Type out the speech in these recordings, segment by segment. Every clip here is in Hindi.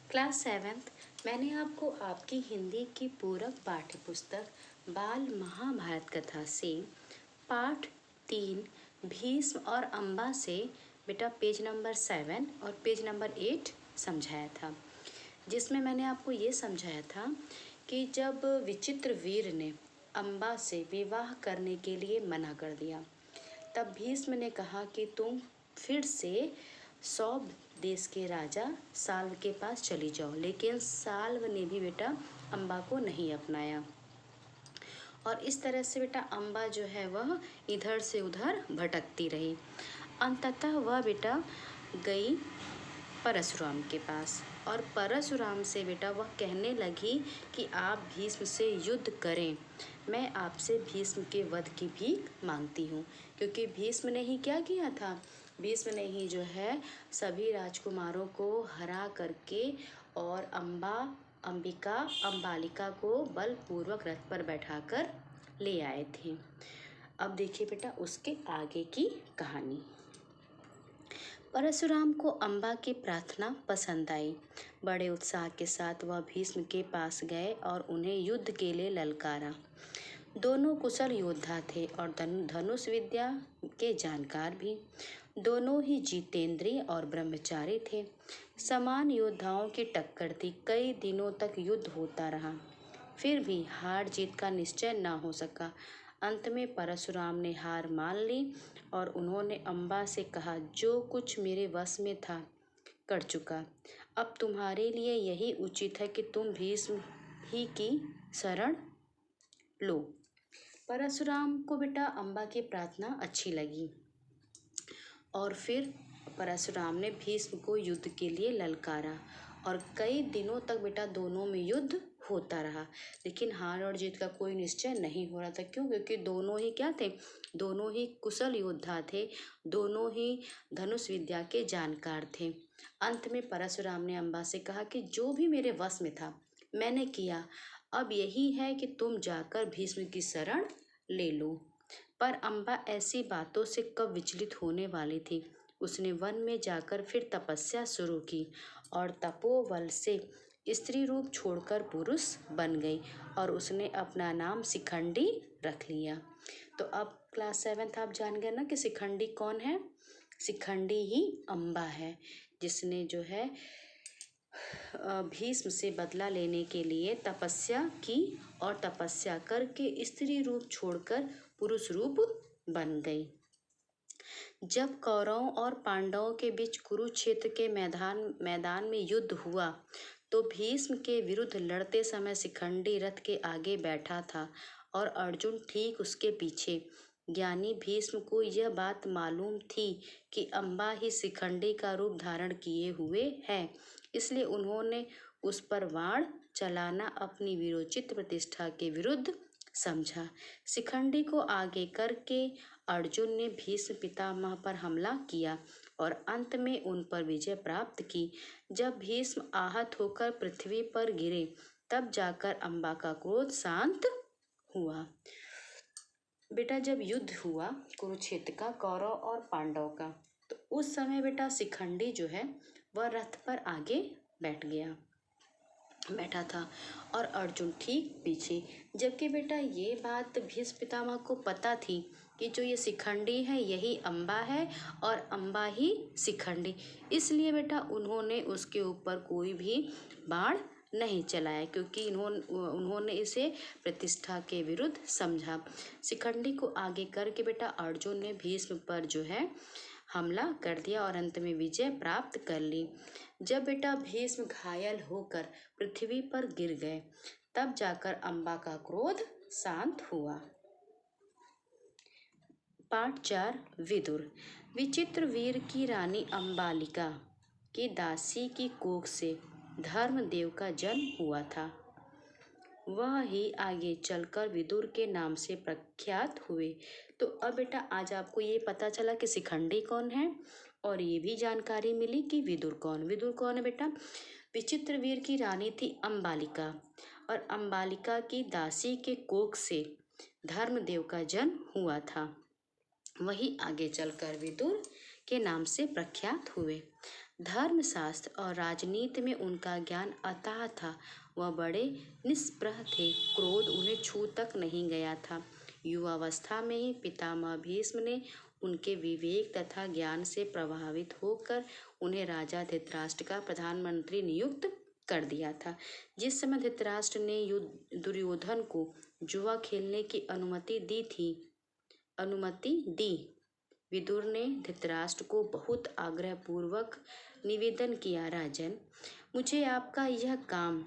क्लास 7th मैंने आपको आपकी हिंदी की पूरक पाठ्य पुस्तक बाल महाभारत कथा से पाठ 3 भीष्म और अम्बा से बेटा पेज नंबर 7 और पेज नंबर 8 समझाया था, जिसमें मैंने आपको ये समझाया था कि जब विचित्र वीर ने अम्बा से विवाह करने के लिए मना कर दिया, तब भीष्म ने कहा कि तुम फिर से सौभ देश के राजा साल्व के पास चली जाओ। लेकिन साल्व ने भी बेटा अम्बा को नहीं अपनाया और इस तरह से बेटा अम्बा जो है वह इधर से उधर भटकती रही। अंततः वह बेटा गई परशुराम के पास और परशुराम से बेटा वह कहने लगी कि आप भीष्म से युद्ध करें, मैं आपसे भीष्म के वध की भीख मांगती हूँ। क्योंकि भीष्म ने ही क्या किया था, भीष्म ने ही जो है सभी राजकुमारों को हरा करके और अंबालिका को बलपूर्वक रथ पर बैठाकर ले आए थे। अब देखिए बेटा उसके आगे की कहानी। परशुराम को अम्बा की प्रार्थना पसंद आई। बड़े उत्साह के साथ वह भीष्म के पास गए और उन्हें युद्ध के लिए ललकारा। दोनों कुशल योद्धा थे और धनुष विद्या के जानकार भी। दोनों ही जितेंद्रिय और ब्रह्मचारी थे। समान योद्धाओं की टक्कर थी। कई दिनों तक युद्ध होता रहा, फिर भी हार जीत का निश्चय न हो सका। अंत में परशुराम ने हार मान ली और उन्होंने अम्बा से कहा, जो कुछ मेरे वश में था कर चुका, अब तुम्हारे लिए यही उचित है कि तुम भीष्म ही की शरण लो। परशुराम को बेटा अम्बा की प्रार्थना अच्छी लगी और फिर परशुराम ने भीष्म को युद्ध के लिए ललकारा और कई दिनों तक बेटा दोनों में युद्ध होता रहा। लेकिन हार और जीत का कोई निश्चय नहीं हो रहा था। क्यों? क्योंकि दोनों ही क्या थे, दोनों ही कुशल योद्धा थे, दोनों ही धनुष विद्या के जानकार थे। अंत में परशुराम ने अम्बा से कहा कि जो भी मेरे वश में था मैंने किया, अब यही है कि तुम जाकर भीष्म की शरण ले लो। पर अम्बा ऐसी बातों से कब विचलित होने वाली थी। उसने वन में जाकर फिर तपस्या शुरू की और तपोबल से स्त्री रूप छोड़कर पुरुष बन गई और उसने अपना नाम शिखंडी रख लिया। तो अब क्लास 7th आप जान गए ना कि शिखंडी कौन है। शिखंडी ही अम्बा है, जिसने जो है भीष्म से बदला लेने के लिए तपस्या की और तपस्या करके स्त्री रूप छोड़कर पुरुष रूप बन गई। जब कौरवों और पांडवों के बीच कुरुक्षेत्र के मैदान में युद्ध हुआ, तो भीष्म के विरुद्ध लड़ते समय शिखंडी रथ के आगे बैठा था और अर्जुन ठीक उसके पीछे। ज्ञानी भीष्म को यह बात मालूम थी कि अम्बा ही शिखंडी का रूप धारण किए हुए है, इसलिए उन्होंने उस पर बाण चलाना अपनी वीरोचित प्रतिष्ठा के विरुद्ध समझा। शिखंडी को आगे करके अर्जुन ने भीष्म पितामह पर हमला किया और अंत में उन पर विजय प्राप्त की। जब भीष्म आहत होकर पृथ्वी पर गिरे, तब जाकर अम्बा का क्रोध शांत हुआ। बेटा जब युद्ध हुआ कुरुक्षेत्र का कौरव और पांडव का, तो उस समय बेटा शिखंडी जो है वह रथ पर आगे बैठा था और अर्जुन ठीक पीछे। जबकि बेटा ये बात भीष्म पितामह को पता थी कि जो ये शिखंडी है यही अम्बा है और अम्बा ही शिखंडी, इसलिए बेटा उन्होंने उसके ऊपर कोई भी बाण नहीं चलाया, क्योंकि उन्होंने इसे प्रतिष्ठा के विरुद्ध समझा। शिखंडी को आगे करके बेटा अर्जुन ने भीष्म पर जो है हमला कर दिया और अंत में विजय प्राप्त कर ली। जब बेटा भीष्म घायल होकर पृथ्वी पर गिर गए, तब जाकर अम्बा का क्रोध शांत हुआ। पाठ 4 विदुर। विचित्र वीर की रानी अंबालिका की दासी की कोख से धर्मदेव का जन्म हुआ था। वह ही आगे चलकर विदुर के नाम से प्रख्यात हुए। तो अब बेटा आज आपको ये पता चला कि शिखंडी कौन है और ये भी जानकारी मिली कि विदुर कौन है बेटा। विचित्र वीर की रानी थी अंबालिका और अंबालिका की दासी के कोख से धर्मदेव का जन्म हुआ था। वही आगे चलकर विदुर के नाम से प्रख्यात हुए। धर्मशास्त्र और राजनीति में उनका ज्ञान अथाह था। वह बड़े निष्प्रह थे, क्रोध उन्हें छू तक नहीं गया था। युवावस्था में ही पितामह भीष्म ने उनके विवेक तथा ज्ञान से प्रभावित होकर उन्हें राजा धृतराष्ट्र का प्रधानमंत्री नियुक्त कर दिया था। जिस समय धृतराष्ट्र ने दुर्योधन को जुआ खेलने की अनुमति दी, विदुर ने धृतराष्ट्र को बहुत आग्रहपूर्वक निवेदन किया, राजन, मुझे आपका यह काम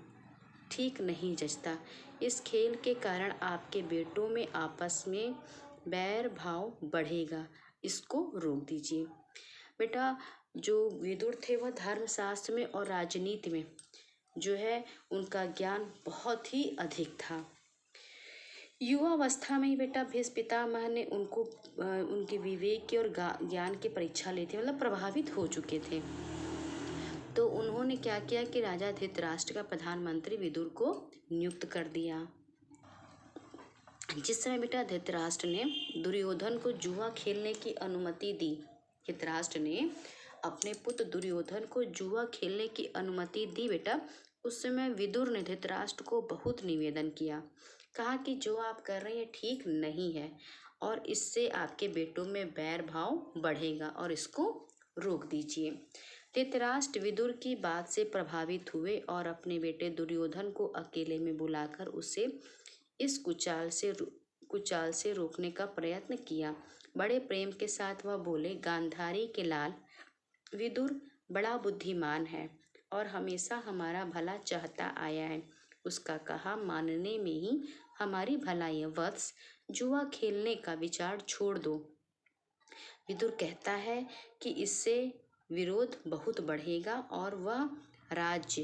ठीक नहीं जचता। इस खेल के कारण आपके बेटों में आपस में बैर भाव बढ़ेगा, इसको रोक दीजिए। बेटा, जो विदुर थे वह धर्मशास्त्र में और राजनीति में जो है उनका ज्ञान बहुत ही अधिक था। युवावस्था में ही बेटा भीष्म पितामह ने उनको उनके विवेक की और ज्ञान की परीक्षा ली थी, मतलब प्रभावित हो चुके थे। तो उन्होंने क्या किया कि राजा धृतराष्ट्र का प्रधानमंत्री विदुर को नियुक्त कर दिया। जिस समय बेटा धृतराष्ट्र ने दुर्योधन को जुआ खेलने की अनुमति दी, धृतराष्ट्र ने अपने पुत्र दुर्योधन को जुआ खेलने की अनुमति दी बेटा, उस समय विदुर ने धृतराष्ट्र को बहुत निवेदन किया, कहा कि जो आप कर रहे हैं ठीक नहीं है और इससे आपके बेटों में बैर भाव बढ़ेगा और इसको रोक दीजिए। धृतराष्ट्र विदुर की बात से प्रभावित हुए और अपने बेटे दुर्योधन को अकेले में बुलाकर उसे इस कुचाल से रोकने का प्रयत्न किया। बड़े प्रेम के साथ वह बोले, गांधारी के लाल, विदुर बड़ा बुद्धिमान है और हमेशा हमारा भला चाहता आया है। उसका कहा मानने में ही हमारी भलाई है। वत्स, जुआ खेलने का विचार छोड़ दो। विदुर कहता है कि इससे विरोध बहुत बढ़ेगा और वह राज्य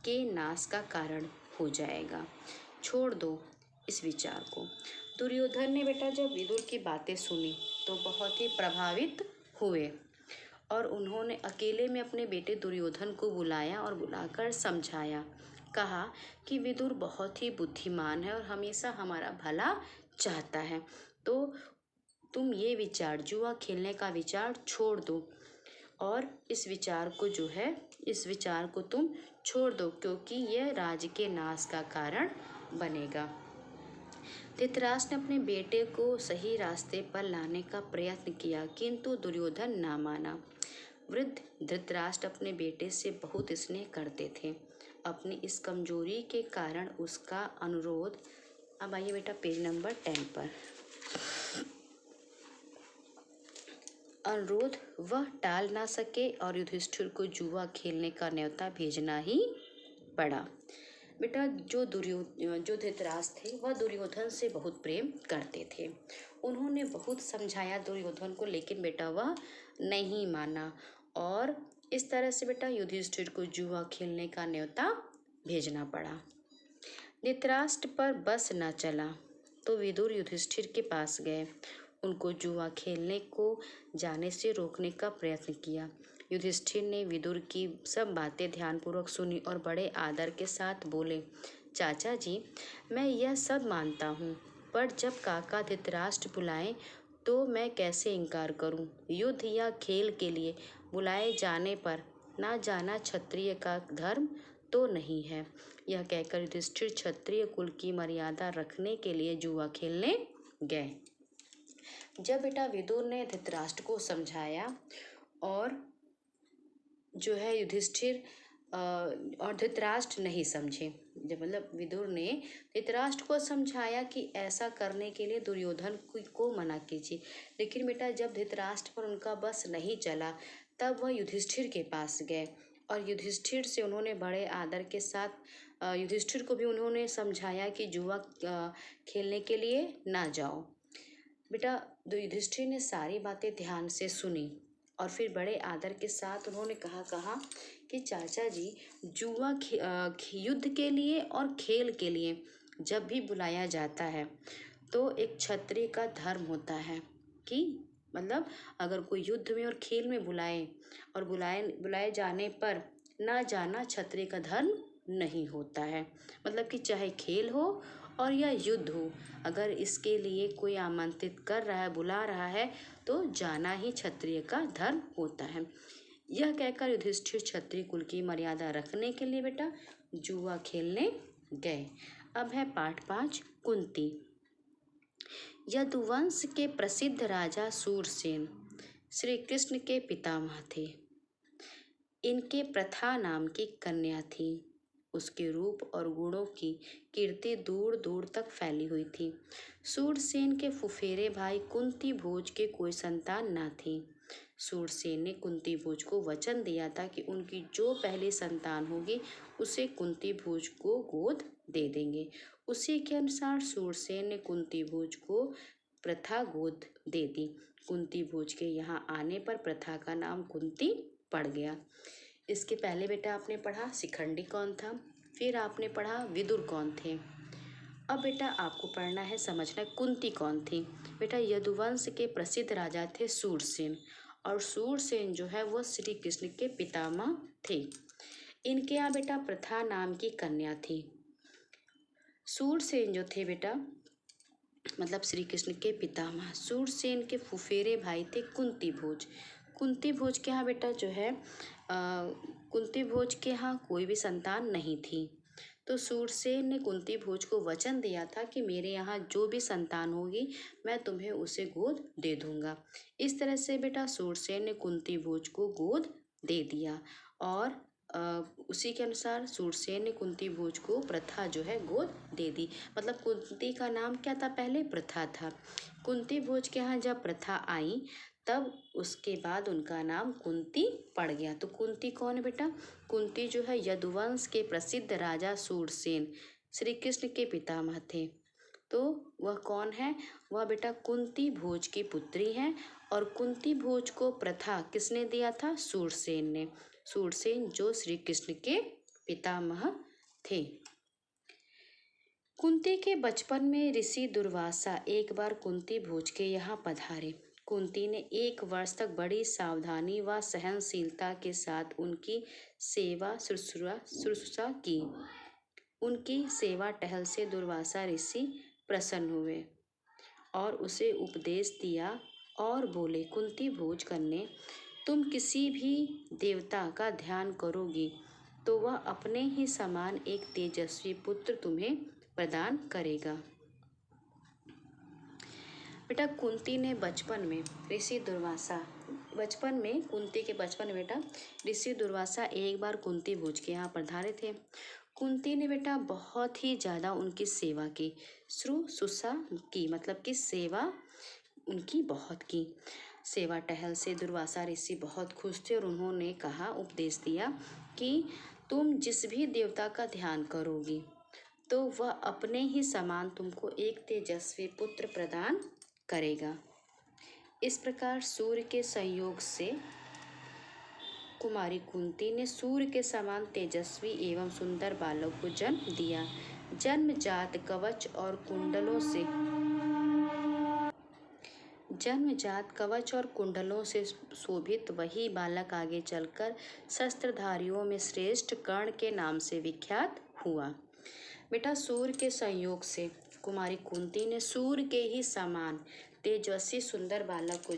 के नाश का कारण हो जाएगा। छोड़ दो इस विचार को। दुर्योधन ने बेटा जब विदुर की बातें सुनी तो बहुत ही प्रभावित हुए और उन्होंने अकेले में अपने बेटे दुर्योधन को बुलाया और बुलाकर समझाया। कहा कि विदुर बहुत ही बुद्धिमान है और हमेशा हमारा भला चाहता है, तो तुम ये विचार, जुआ खेलने का विचार छोड़ दो और इस विचार को तुम छोड़ दो, क्योंकि यह राज्य के नाश का कारण बनेगा। धृतराष्ट्र ने अपने बेटे को सही रास्ते पर लाने का प्रयत्न किया, किंतु दुर्योधन ना माना। वृद्ध धृतराष्ट्र अपने बेटे से बहुत स्नेह करते थे। अपनी इस कमजोरी के कारण उसका अनुरोध, अब आइए बेटा पेज नंबर 10 पर, अनुरोध वह टाल ना सके और युधिष्ठिर को जुआ खेलने का न्योता भेजना ही पड़ा। बेटा जो धृतराष्ट्र थे वह दुर्योधन से बहुत प्रेम करते थे। उन्होंने बहुत समझाया दुर्योधन को, लेकिन बेटा वह नहीं माना और इस तरह से बेटा युधिष्ठिर को जुआ खेलने का न्योता भेजना पड़ा। धृतराष्ट्र पर बस न चला तो विदुर युधिष्ठिर के पास गए, उनको जुआ खेलने को जाने से रोकने का प्रयत्न किया। युधिष्ठिर ने विदुर की सब बातें ध्यानपूर्वक सुनी और बड़े आदर के साथ बोले, चाचा जी, मैं यह सब मानता हूँ, पर जब काका धृतराष्ट्र बुलाएं तो मैं कैसे इनकार करूँ। युद्ध या खेल के लिए बुलाए जाने पर ना जाना क्षत्रिय का धर्म तो नहीं है। यह कहकर युधिष्ठिर क्षत्रिय कुल की मर्यादा रखने के लिए जुआ खेलने गए। जब बेटा विदुर ने धृतराष्ट्र को समझाया और जो है युधिष्ठिर और धृतराष्ट्र नहीं समझे, जब मतलब विदुर ने धृतराष्ट्र को समझाया कि ऐसा करने के लिए दुर्योधन को मना कीजिए, लेकिन बेटा जब धृतराष्ट्र पर उनका बस नहीं चला तब वह युधिष्ठिर के पास गए और युधिष्ठिर से उन्होंने बड़े आदर के साथ युधिष्ठिर को भी उन्होंने समझाया कि जुआ खेलने के लिए ना जाओ। बेटा युधिष्ठिर ने सारी बातें ध्यान से सुनी और फिर बड़े आदर के साथ उन्होंने कहा कि चाचा जी, जुआ युद्ध के लिए और खेल के लिए जब भी बुलाया जाता है तो एक क्षत्रिय का धर्म होता है कि मतलब अगर कोई युद्ध में और खेल में बुलाए और बुलाए जाने पर ना जाना क्षत्रिय का धर्म नहीं होता है। मतलब कि चाहे खेल हो और या युद्ध हो, अगर इसके लिए कोई आमंत्रित कर रहा है, बुला रहा है, तो जाना ही क्षत्रिय का धर्म होता है। यह कहकर युधिष्ठिर क्षत्रिय कुल की मर्यादा रखने के लिए बेटा जुआ खेलने गए। अब है पाठ 5 कुंती। यदुवंश के प्रसिद्ध राजा सूरसेन श्री कृष्ण के पितामह थे। इनके प्रथा नाम की कन्या थी। उसके रूप और गुणों की कीर्ति दूर दूर तक फैली हुई थी। सूरसेन के फुफेरे भाई कुंती भोज के कोई संतान न थी। सूरसेन ने कुंती भोज को वचन दिया था कि उनकी जो पहली संतान होगी उसे कुंती भोज को गोद दे देंगे। उसी के अनुसार सूरसेन ने कुंती भोज को प्रथा गोद दे दी। कुंती भोज के यहाँ आने पर प्रथा का नाम कुंती पड़ गया। इसके पहले बेटा आपने पढ़ा शिखंडी कौन था, फिर आपने पढ़ा विदुर कौन थे। अब बेटा आपको पढ़ना है, समझना है कुंती कौन थी। बेटा यदुवंश के प्रसिद्ध राजा थे सूरसेन, और सूरसेन जो है वो श्री कृष्ण के पितामह थे। इनके यहाँ बेटा प्रथा नाम की कन्या थी। सूरसेन जो थे बेटा मतलब श्री कृष्ण के पितामह। सूरसेन के फुफेरे भाई थे कुंती भोज। कुंती भोज के यहाँ बेटा जो है कुंती भोज के यहाँ कोई भी संतान नहीं थी। तो सूरसेन ने कुंती भोज को वचन दिया था कि मेरे यहाँ जो भी संतान होगी मैं तुम्हें उसे गोद दे दूंगा। इस तरह से बेटा सूरसेन ने कुंती भोज को गोद दे दिया, और उसी के अनुसार सूरसेन ने कुंती भोज को प्रथा जो है गोद दे दी। मतलब कुंती का नाम क्या था, पहले प्रथा था। कुंती भोज के यहाँ जब प्रथा आई तब उसके बाद उनका नाम कुंती पड़ गया। तो कुंती कौन है बेटा, कुंती जो है यदुवंश के प्रसिद्ध राजा सूरसेन श्री कृष्ण के पितामह थे। तो वह कौन है, वह बेटा कुंती भोज की पुत्री हैं। और कुंती भोज को प्रथा किसने दिया था, सूरसेन ने। सूरसेन जो श्री कृष्ण के पितामह थे। कुंती के बचपन में ऋषि दुर्वासा एक बार कुंती भोज के यहाँ पधारे। कुंती ने 1 वर्ष तक बड़ी सावधानी व सहनशीलता के साथ उनकी सेवा शुश्रूषा की। उनकी सेवा टहल से दुर्वासा ऋषि प्रसन्न हुए और उसे उपदेश दिया और बोले, कुंती भोज कन्या, तुम किसी भी देवता का ध्यान करोगी तो वह अपने ही समान एक तेजस्वी पुत्र तुम्हें प्रदान करेगा। बेटा कुंती ने बचपन में ऋषि दुर्वासा कुंती के बचपन में बेटा ऋषि दुर्वासा एक बार कुंती भोज के यहाँ पधारे थे। कुंती ने बेटा बहुत ही ज़्यादा उनकी सेवा की, शुश्रूषा की, मतलब कि सेवा उनकी बहुत की। सेवा टहल से दुर्वासा ऋषि बहुत खुश थे और उन्होंने कहा, उपदेश दिया कि तुम जिस भी देवता का ध्यान करोगी तो वह अपने ही समान तुमको एक तेजस्वी पुत्र प्रदान करेगा। इस प्रकार सूर्य के संयोग से कुमारी कुंती ने सूर्य के समान तेजस्वी एवं सुंदर बालक को जन्म दिया। जन्मजात कवच और कुंडलों से शोभित वही बालक आगे चलकर शस्त्रधारियों में श्रेष्ठ कर्ण के नाम से विख्यात हुआ। बेटा सूर्य के संयोग से कुमारी कुंती ने सूर्य के ही समान तेजस्वी सुंदर बालक को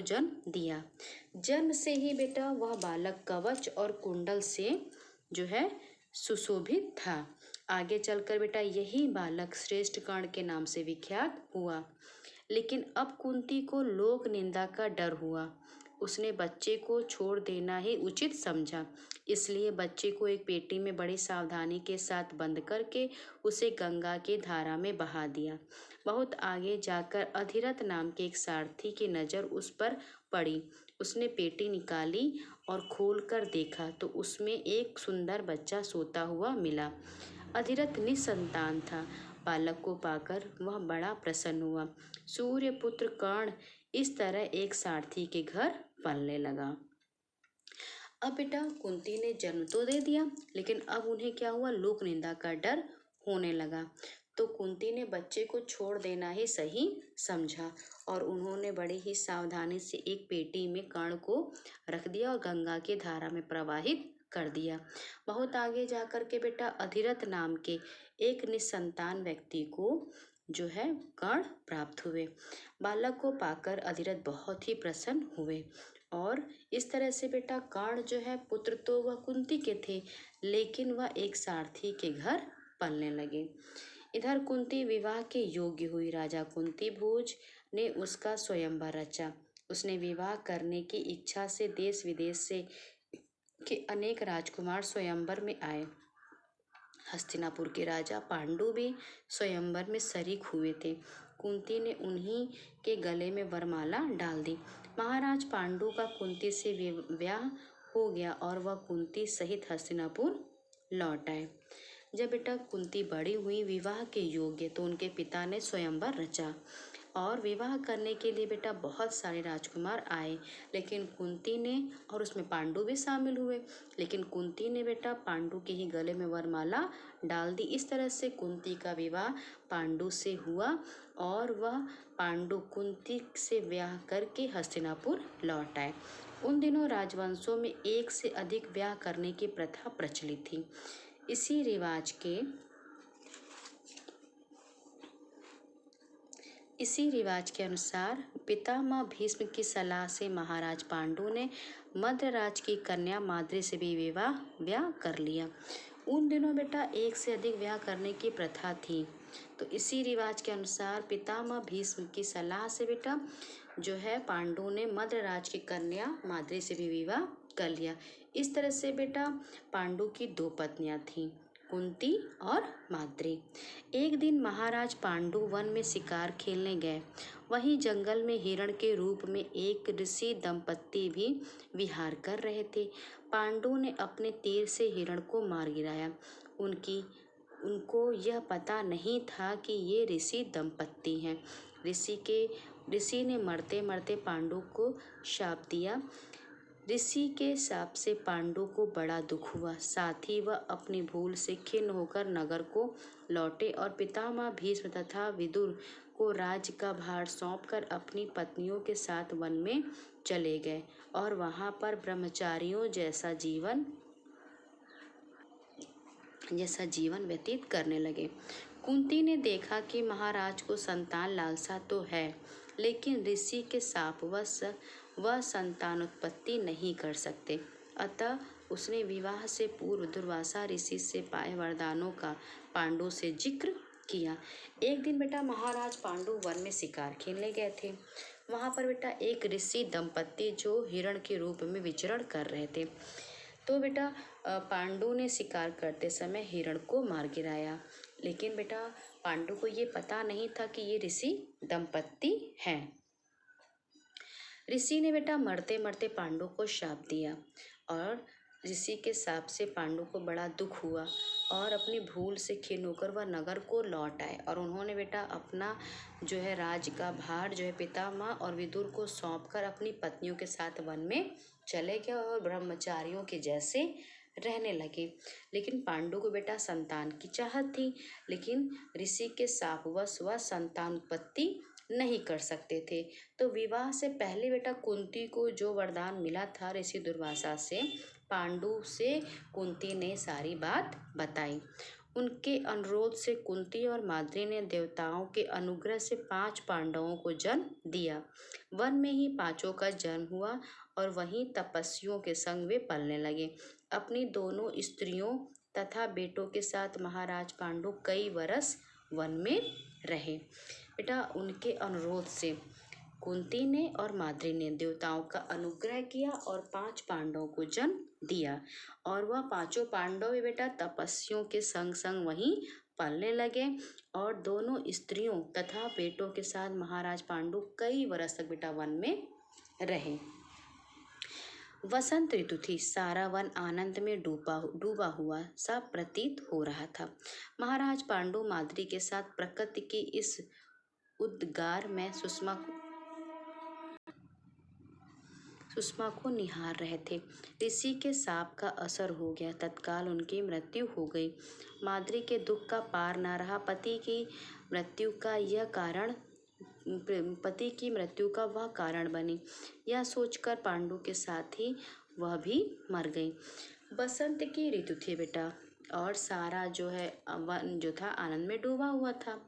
जन्म दिया। जन्म से ही बेटा वह बालक कवच और कुंडल से जो है सुशोभित था। आगे चलकर बेटा यही बालक श्रेष्ठ कर्ण के नाम से विख्यात हुआ। लेकिन अब कुंती को लोक निंदा का डर हुआ। उसने बच्चे को छोड़ देना ही उचित समझा, इसलिए बच्चे को एक पेटी में बड़ी सावधानी के साथ बंद करके उसे गंगा की धारा में बहा दिया। बहुत आगे जाकर अधिरथ नाम के एक सारथी की नज़र उस पर पड़ी। उसने पेटी निकाली और खोलकर देखा तो उसमें एक सुंदर बच्चा सोता हुआ मिला। अधिरथ निसंतान था। बालक को पाकर वह बड़ा प्रसन्न हुआ। सूर्यपुत्र कर्ण इस तरह एक सारथी के घर पलने लगा। अब बेटा कुंती ने जन्म तो दे दिया, लेकिन अब उन्हें क्या हुआ, लोक निंदा का डर होने लगा। तो कुंती ने बच्चे को छोड़ देना ही सही समझा और उन्होंने बड़ी ही सावधानी से एक पेटी में कर्ण को रख दिया और गंगा की धारा में प्रवाहित कर दिया। बहुत आगे जाकर के बेटा अधिरथ नाम के एक निसंतान व्यक्ति को जो है कर्ण प्राप्त हुए। बालक को पाकर अधिरथ बहुत ही प्रसन्न हुए और इस तरह से बेटा कर्ण जो है पुत्र तो वह कुंती के थे, लेकिन वह एक सारथी के घर पलने लगे। इधर कुंती विवाह के योग्य हुई। राजा कुंती भोज ने उसका स्वयंवर रचा। उसने विवाह करने की इच्छा से देश विदेश से के अनेक राजकुमार स्वयंवर में आए। हस्तिनापुर के राजा पांडु भी स्वयंवर में शरीक हुए थे। कुंती ने उन्हीं के गले में वरमाला डाल दी। महाराज पांडु का कुंती से विवाह हो गया और वह कुंती सहित हस्तिनापुर लौट आए। जब बेटा कुंती बड़ी हुई, विवाह के योग्य, तो उनके पिता ने स्वयंवर रचा और विवाह करने के लिए बेटा बहुत सारे राजकुमार आए, लेकिन कुंती ने, और उसमें पांडु भी शामिल हुए, लेकिन कुंती ने बेटा पांडु के ही गले में वरमाला डाल दी। इस तरह से कुंती का विवाह पांडु से हुआ और वह पांडु कुंती से ब्याह करके हस्तिनापुर लौट आए। उन दिनों राजवंशों में एक से अधिक ब्याह करने की प्रथा प्रचलित थी। इसी रिवाज के अनुसार पितामह भीष्म की सलाह से महाराज पांडु ने मद्रराज की कन्या माद्री से भी ब्याह कर लिया। उन दिनों बेटा एक से अधिक ब्याह करने की प्रथा थी, तो इसी रिवाज के अनुसार पितामह भीष्म की सलाह से बेटा जो है पांडु ने मद्रराज की कन्या माद्री से भी विवाह कर लिया। इस तरह से बेटा पांडु की 2 पत्नियां थीं, कुंती और माद्री। एक दिन महाराज पांडु वन में शिकार खेलने गए। वहीं जंगल में हिरण के रूप में एक ऋषि दंपत्ति भी विहार कर रहे थे। पांडु ने अपने तीर से हिरण को मार गिराया। उनको यह पता नहीं था कि ये ऋषि दंपत्ति हैं। ऋषि ने मरते मरते पांडु को शाप दिया। ऋषि के शाप से पांडु को बड़ा दुख हुआ। साथ ही वह अपनी भूल से खिन्न होकर नगर को लौटे और पितामह भीष्म तथा विदुर को राज्य का भार सौंपकर अपनी पत्नियों के साथ वन में चले गए और वहां पर ब्रह्मचारियों जैसा जीवन व्यतीत करने लगे। कुंती ने देखा कि महाराज को संतान लालसा तो है, लेकिन ऋषि के शापवश वह संतानोत्पत्ति नहीं कर सकते। अतः उसने विवाह से पूर्व दुर्वासा ऋषि से पाए वरदानों का पांडु से जिक्र किया। एक दिन बेटा महाराज पांडु वन में शिकार खेलने गए थे। वहां पर बेटा एक ऋषि दंपत्ति जो हिरण के रूप में विचरण कर रहे थे। तो बेटा पांडु ने शिकार करते समय हिरण को मार गिराया, लेकिन बेटा पांडु को ये पता नहीं था कि ये ऋषि दंपत्ति हैं। ऋषि ने बेटा मरते मरते पांडु को शाप दिया और ऋषि के शाप से पांडु को बड़ा दुख हुआ और अपनी भूल से खिन्न होकर वह नगर को लौट आए और उन्होंने बेटा अपना जो है राज का भार जो है पितामह और विदुर को सौंपकर अपनी पत्नियों के साथ वन में चले गए और ब्रह्मचारियों के जैसे रहने लगे। लेकिन पांडु को बेटा संतान की चाहत थी, लेकिन ऋषि के शापवश वह संतान उत्पत्ति नहीं कर सकते थे। तो विवाह से पहले बेटा कुंती को जो वरदान मिला था ऋषि दुर्वासा से, पांडु से कुंती ने सारी बात बताई। उनके अनुरोध से कुंती और माद्री ने देवताओं के अनुग्रह से 5 पांडवों को जन्म दिया। वन में ही 5 का जन्म हुआ और वहीं तपस्वियों के संग वे पलने लगे। अपनी दोनों स्त्रियों तथा बेटों के साथ महाराज पांडु कई वर्ष वन में रहे। बेटा उनके अनुरोध से कुंती ने और माद्री ने देवताओं का अनुग्रह किया और 5 पांडवों को जन्म दिया और वह 5 पांडव भी बेटा तपस्वियों के संग संग वहीं पलने लगे और दोनों स्त्रियों तथा बेटों के साथ महाराज पांडु कई वर्ष तक बेटा वन में रहे। वसंत ऋतु थी। सारा वन आनंद में डूबा हुआ सा प्रतीत हो रहा था। महाराज पांडु माद्री के साथ प्रकृति की इस उद्गार में सुषमा को निहार रहे थे। ऋषि के शाप का असर हो गया। तत्काल उनकी मृत्यु हो गई। माद्री के दुख का पार न रहा। पति की मृत्यु का वह कारण बनी। यह सोचकर पांडु के साथ ही वह भी मर गई। बसंत की ऋतु थी बेटा और सारा जो है वन जो था आनंद में डूबा हुआ था।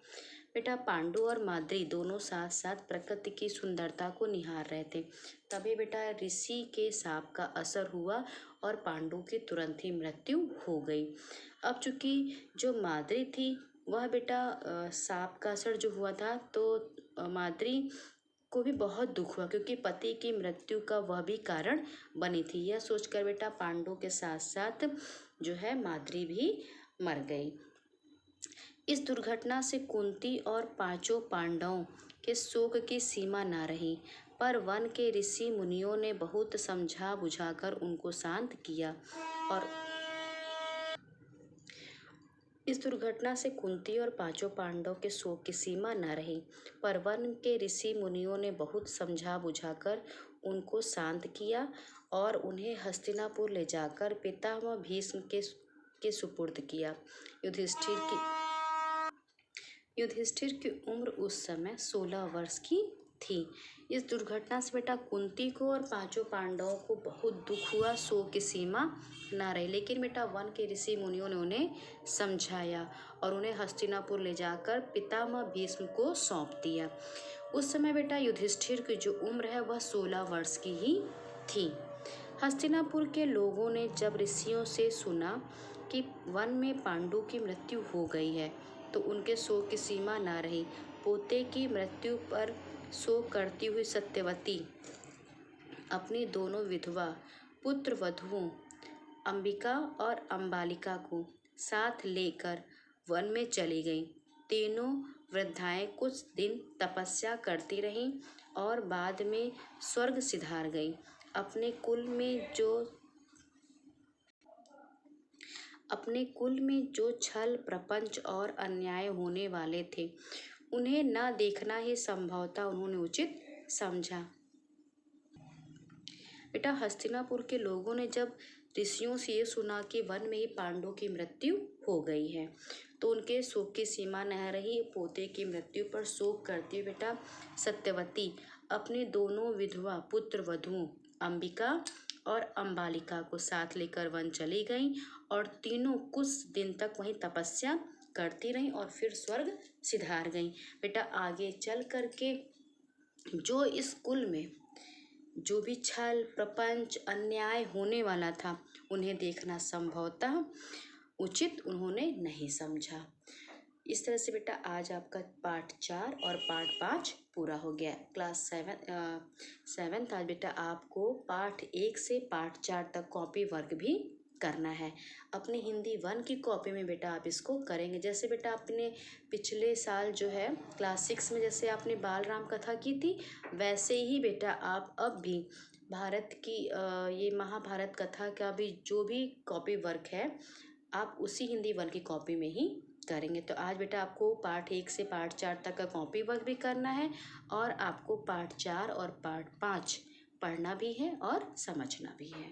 बेटा पांडु और माद्री दोनों साथ साथ प्रकृति की सुंदरता को निहार रहे थे। तभी बेटा ऋषि के शाप का असर हुआ और पांडु की तुरंत ही मृत्यु हो गई। अब चूंकि जो माद्री थी वह बेटा सांप का असर जो हुआ था तो माद्री को भी बहुत दुख हुआ क्योंकि पति की मृत्यु का वह भी कारण बनी थी। यह सोचकर बेटा पांडु के साथ साथ जो है माद्री भी मर गई। इस दुर्घटना से कुंती और पांचों पांडवों के शोक की सीमा न रही, पर वन के ऋषि मुनियों ने बहुत समझा बुझाकर उनको शांत किया। और इस दुर्घटना से कुंती और पांचों पांडवों के शोक की सीमा न रही, पर वन के ऋषि मुनियों ने बहुत समझा बुझाकर उनको शांत किया और उन्हें हस्तिनापुर ले जाकर पितामह भीष्म के सुपुर्द किया। युधिष्ठिर की उम्र उस समय 16 वर्ष की थी। इस दुर्घटना से बेटा कुंती को और पांचों पांडवों को बहुत दुख हुआ, शोक की सीमा ना रही। लेकिन बेटा वन के ऋषि मुनियों ने उन्हें समझाया और उन्हें हस्तिनापुर ले जाकर पितामह भीष्म को सौंप दिया। उस समय बेटा युधिष्ठिर की जो उम्र है वह 16 वर्ष की ही थी। हस्तिनापुर के लोगों ने जब ऋषियों से सुना कि वन में पांडु की मृत्यु हो गई है तो उनके शोक की सीमा ना रही। पोते की मृत्यु पर शोक करती हुई सत्यवती अपनी दोनों विधवा पुत्र वधुओं अंबिका और अंबालिका को साथ लेकर वन में चली गईं। तीनों वृद्धाएं कुछ दिन तपस्या करती रहीं और बाद में स्वर्ग सिधार गईं। अपने कुल में जो छल प्रपंच और अन्याय होने वाले थे उन्हें न देखना ही संभवतः उन्होंने उचित समझा। बेटा हस्तिनापुर के लोगों ने जब ऋषियों से ये सुना कि वन में ही पांडवों की मृत्यु हो गई है तो उनके शोक की सीमा न रही। पोते की मृत्यु पर शोक करती हुई बेटा सत्यवती अपने दोनों विधवा पुत्र वधुओं अंबिका और अंबालिका को साथ लेकर वन चली गईं और तीनों कुछ दिन तक वहीं तपस्या करती रहीं और फिर स्वर्ग सिधार गईं। बेटा आगे चल करके जो इस कुल में जो भी छल प्रपंच अन्याय होने वाला था उन्हें देखना संभवतः उचित उन्होंने नहीं समझा। इस तरह से बेटा आज आपका पार्ट 4 और पार्ट 5 पूरा हो गया। क्लास 7th आज बेटा आपको पार्ट 1 से पार्ट 4 तक कॉपी वर्क भी करना है। अपनी हिंदी 1 की कॉपी में बेटा आप इसको करेंगे। जैसे बेटा आपने पिछले साल जो है क्लास 6 में जैसे आपने बाल राम कथा की थी वैसे ही बेटा आप अब भी भारत की ये महाभारत कथा का भी जो भी कॉपी वर्क है आप उसी हिंदी 1 की कॉपी में ही करेंगे। तो आज बेटा आपको पार्ट 1 से पार्ट 4 तक का कॉपी वर्क भी करना है और आपको पार्ट 4 और पार्ट 5 पढ़ना भी है और समझना भी है।